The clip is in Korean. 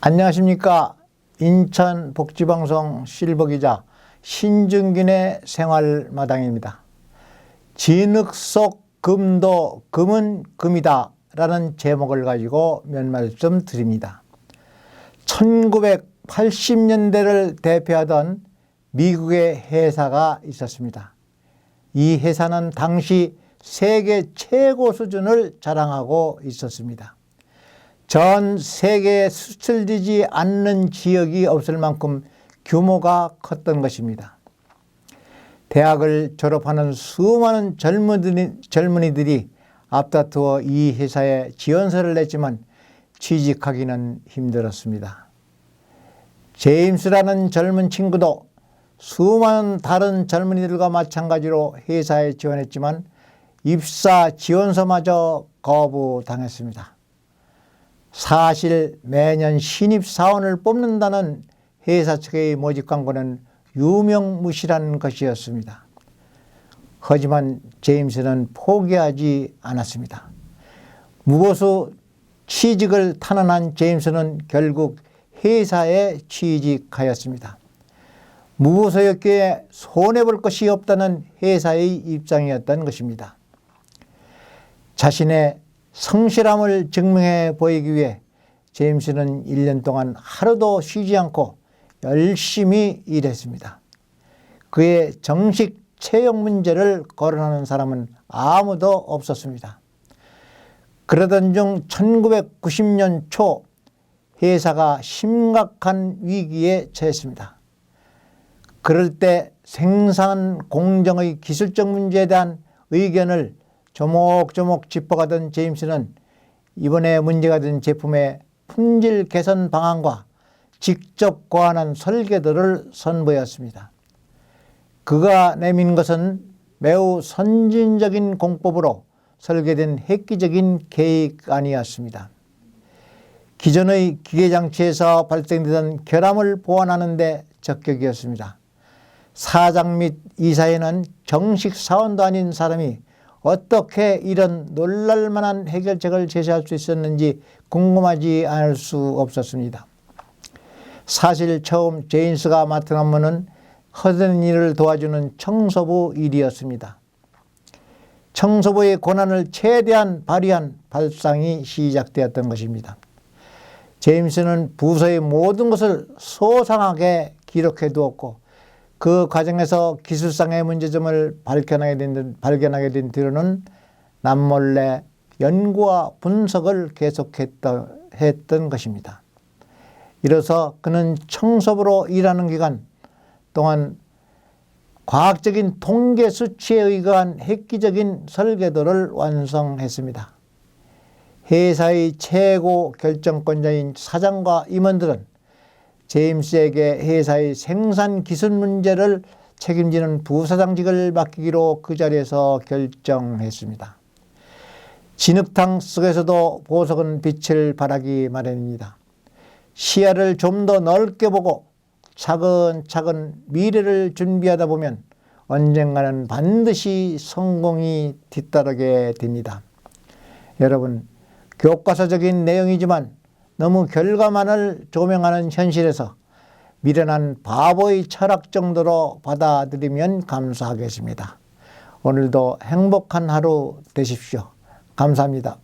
안녕하십니까. 인천복지방송 실버기자 신중균의 생활마당입니다. 진흙 속 금도 금은 금이다 라는 제목을 가지고 몇 말씀 드립니다. 1980년대를 대표하던 미국의 회사가 있었습니다. 이 회사는 당시 세계 최고 수준을 자랑하고 있었습니다. 전 세계에 수출되지 않는 지역이 없을 만큼 규모가 컸던 것입니다. 대학을 졸업하는 수많은 젊은이들이 앞다투어 이 회사에 지원서를 냈지만 취직하기는 힘들었습니다. 제임스라는 젊은 친구도 수많은 다른 젊은이들과 마찬가지로 회사에 지원했지만 입사 지원서마저 거부당했습니다. 사실 매년 신입사원을 뽑는다는 회사 측의 모집 광고는 유명무실한 것이었습니다. 하지만 제임스는 포기하지 않았습니다. 무고수 취직을 탄원한 제임스는 결국 회사에 취직하였습니다. 무고서였기에 손해볼 것이 없다는 회사의 입장이었던 것입니다. 자신의 성실함을 증명해 보이기 위해 제임스는 1년 동안 하루도 쉬지 않고 열심히 일했습니다. 그의 정식 채용 문제를 거론하는 사람은 아무도 없었습니다. 그러던 중 1990년 초 회사가 심각한 위기에 처했습니다. 그럴 때 생산 공정의 기술적 문제에 대한 의견을 조목조목 짚어가던 제임스는 이번에 문제가 된 제품의 품질 개선 방안과 직접 고안한 설계도를 선보였습니다. 그가 내민 것은 매우 선진적인 공법으로 설계된 획기적인 계획안이었습니다. 기존의 기계장치에서 발생되던 결함을 보완하는 데 적격이었습니다. 사장 및 이사에는 정식 사원도 아닌 사람이 어떻게 이런 놀랄만한 해결책을 제시할 수 있었는지 궁금하지 않을 수 없었습니다. 사실 처음 제임스가 맡은 업무는 허드렛 일을 도와주는 청소부 일이었습니다. 청소부의 권한을 최대한 발휘한 발상이 시작되었던 것입니다. 제임스는 부서의 모든 것을 소상하게 기록해 두었고 그 과정에서 기술상의 문제점을 발견하게 된 뒤로는 남몰래 연구와 분석을 계속했던 것입니다. 이로써 그는 청소부로 일하는 기간 동안 과학적인 통계 수치에 의거한 획기적인 설계도를 완성했습니다. 회사의 최고 결정권자인 사장과 임원들은 제임스에게 회사의 생산 기술 문제를 책임지는 부사장직을 맡기기로 그 자리에서 결정했습니다. 진흙탕 속에서도 보석은 빛을 발하기 마련입니다. 시야를 좀 더 넓게 보고 차근차근 미래를 준비하다 보면 언젠가는 반드시 성공이 뒤따르게 됩니다. 여러분, 교과서적인 내용이지만 너무 결과만을 조명하는 현실에서 미련한 바보의 철학 정도로 받아들이면 감사하겠습니다. 오늘도 행복한 하루 되십시오. 감사합니다.